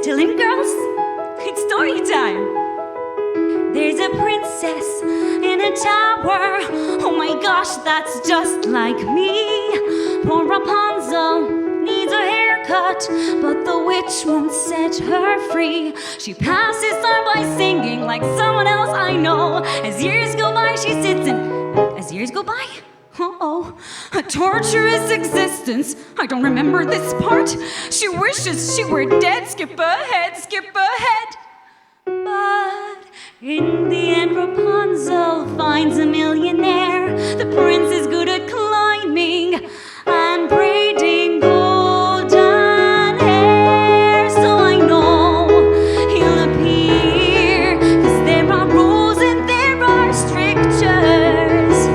Settle in, girls. It's story time. There's a princess in a tower. Oh my gosh, that's just like me. Poor Rapunzel needs a haircut, but the witch won't set her free. She passes time by singing like someone else I know. As years go by, she sits and as years go by, a torturous existence. I don't remember this part. She wishes she were dead. Skip ahead, skip ahead. But in the end, Rapunzel finds a millionaire. The prince is good at climbing and braiding golden hair. So I know he'll appear, 'cause there are rules and there are strictures.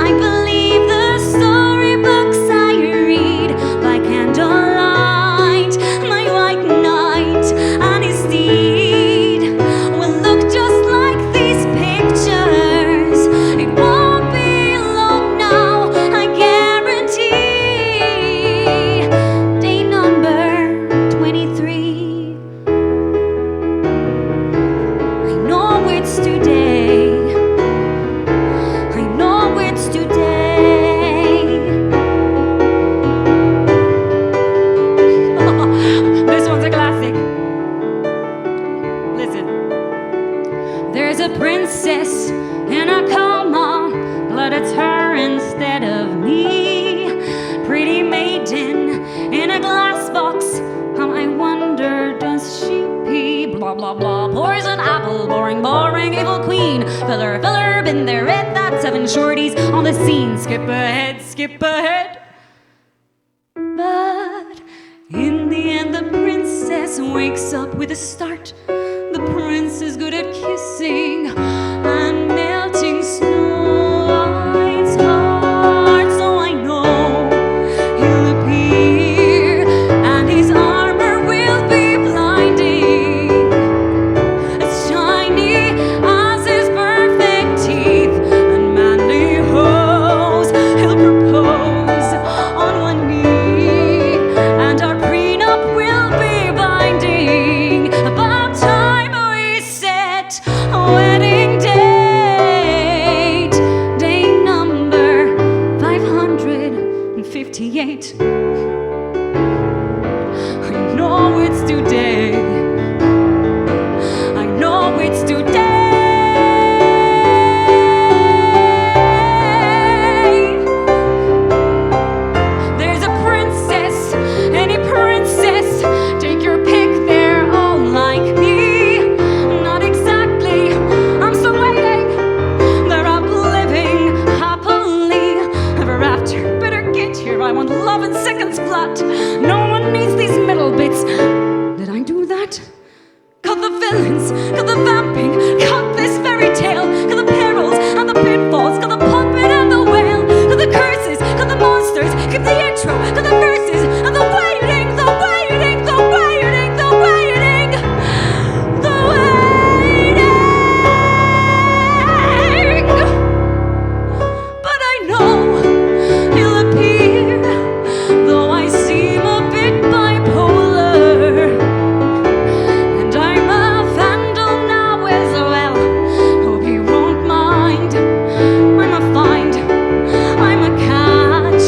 I believe the storybooks I read by candlelight. My white knight and his steed will look just like these pictures. It won't be long now, I guarantee. Day number 23. I know it's today. I know it's today. This one's a classic. Listen. There's a princess in a coma, but it's her instead of me. Pretty maiden in a glass box. I wonder, does she pee? Blah blah blah. Poison apple, boring, boring, evil queen. Filler, filler, been there, read that. 7 shorties on the scene. Skip ahead, skip ahead. But in the end, the princess wakes up with a start. The prince is good at kissing and melting Snow White's heart. So I know he'll appear and his armor will be blinding, as shiny as his perfect teeth and manly hose. He'll propose on one knee, and our prenup will be binding. About time we set a wedding date. Day number 558. I know it's today. I know it's today. There's a princess, any princess. Take your pick, they're all like me. Not exactly, I'm still waiting. They're up living happily ever after. Better get here, I want love and seconds flat. No one needs these middle bits. Did I do that? Cut the villains, cut the vamping, cut this fairy tale, cut the perils and the pitfalls, cut the puppet and the whale, cut the curses, cut the monsters, keep the intro, cut the verses and the waiting, the waiting, the waiting, the waiting, the waiting. But I know he'll appear, though I seem a bit bipolar, and I'm a vandal now as well. Hope he won't mind. I'm a find, I'm a catch,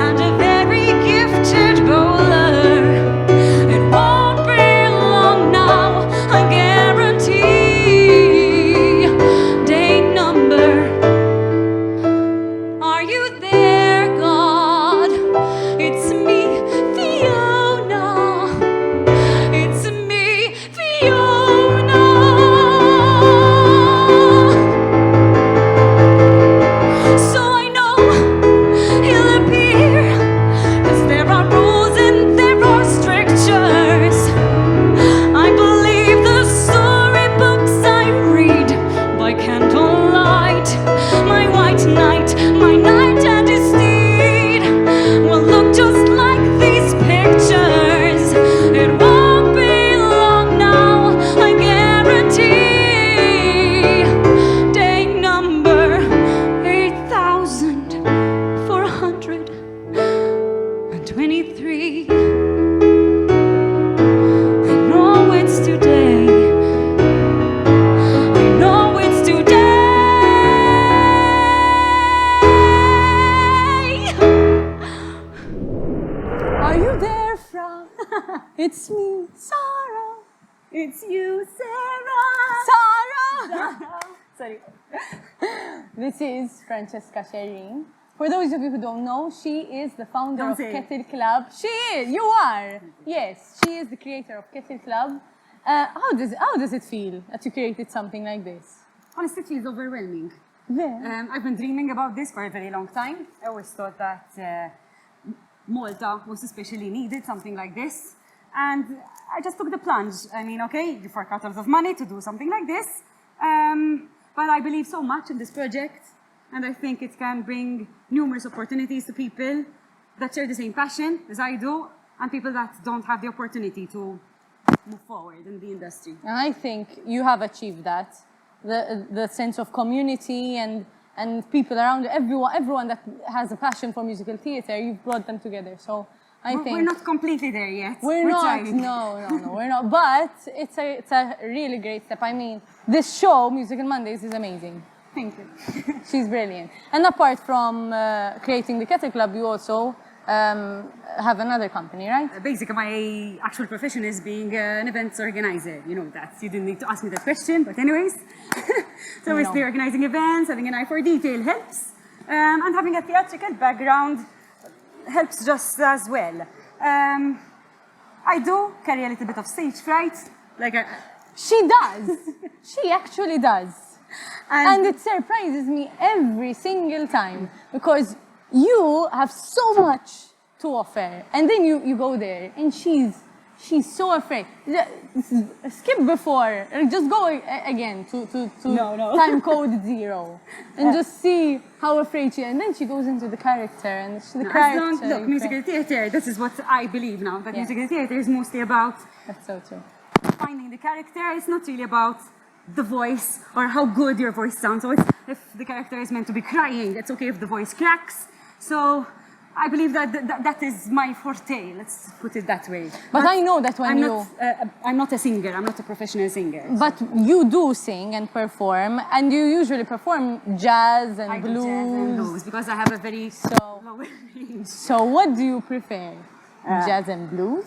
and a very gifted bowler. It won't be long now, I guarantee. Day number. Are you there, God? It's me, Fiona. It's me, Fiona. So I know he'll appear, 'cause there are rules and there are strictures. I believe the storybooks I read by candlelight. My white knight, my knight and his steed will look just like these pictures. It won't be long now, I guarantee. Day number 8,423. I It's me, Sarah. It's you, Sarah. Sarah! Sorry. This is Francesca Shereen. For those of you who don't know, she is the founder Don't of say it. Kettle Club. She is, you are. Yes, she is the creator of Kettle Club. How does it feel that you created something like this? Honestly, it feels overwhelming. Yeah. I've been dreaming about this for a very long time. I always thought that Malta most especially needed something like this. And I just took the plunge. I mean, okay, you fork out a lot of money to do something like this. But I believe so much in this project. And I think it can bring numerous opportunities to people that share the same passion as I do, and people that don't have the opportunity to move forward in the industry. And I think you have achieved that. The sense of community and people around, everyone that has a passion for musical theatre, you've brought them together. So I think We're not completely there yet. We're not. trying. No, we're not. But it's a really great step. I mean, this show, Musical Mondays, is amazing. Thank you. She's brilliant. And apart from creating the Kettle Club, you also have another company, right? Basically, my actual profession is being an events organizer. You know that. You didn't need to ask me that question, but anyways. So obviously, organizing events, having an eye for detail helps, and having a theatrical background helps just as well. I do carry a little bit of stage fright, She does. She actually does. And it surprises me every single time because you have so much to offer, and then you go there, and she's so afraid. Skip before, just go again to No. time code 0, and just see how afraid she is. And then she goes into the character, and the character. Look, musical theatre. This is what I believe now. That musical theatre is mostly about That's so true. finding the character. It's not really about the voice or how good your voice sounds. So if the character is meant to be crying, it's okay if the voice cracks. So I believe that is my forte. Let's put it that way. But I know that when I'm not a singer. I'm not a professional singer. But you do sing and perform, and you usually perform jazz and I do blues. jazz and blues because I have a very lower range. So what do you prefer? Jazz and blues?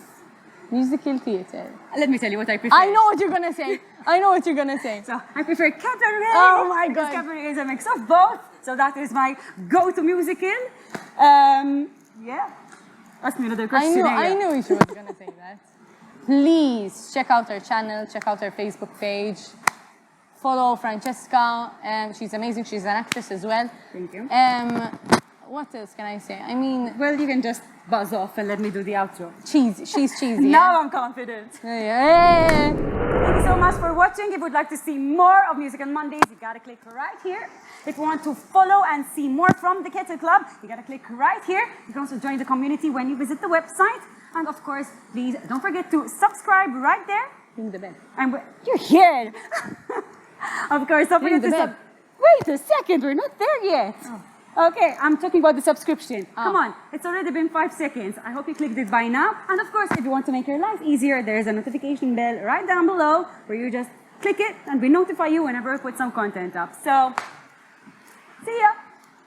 Musical theatre? Let me tell you what I prefer. I know what you're gonna say. I know what you're gonna say. So I prefer cabaret. Oh my because God. Cabaret is a mix of both. So that is my go-to musical. Yeah. Ask me another question. I knew you were gonna say that. Please check out her channel, check out her Facebook page. Follow Francesca. She's amazing. She's an actress as well. Thank you. What else can I say? I mean, Well, you can just buzz off and let me do the outro. cheesy. She's cheesy. Now I'm confident. Yeah. Thank you so much for watching. If you would like to see more of Musical Mondays, you gotta click right here. If you want to follow and see more from the Kettle Club, you gotta click right here. You can also join the community when you visit the website. And of course, please don't forget to subscribe right there. Ring the bell. You're here. Of course, don't Ring forget the to bell. Wait a second, we're not there yet. Oh. Okay, I'm talking about the subscription. Oh. Come on, it's already been 5 seconds. I hope you clicked it by now. And of course, if you want to make your life easier, there's a notification bell right down below where you just click it and we notify you whenever I put some content up. So, see ya.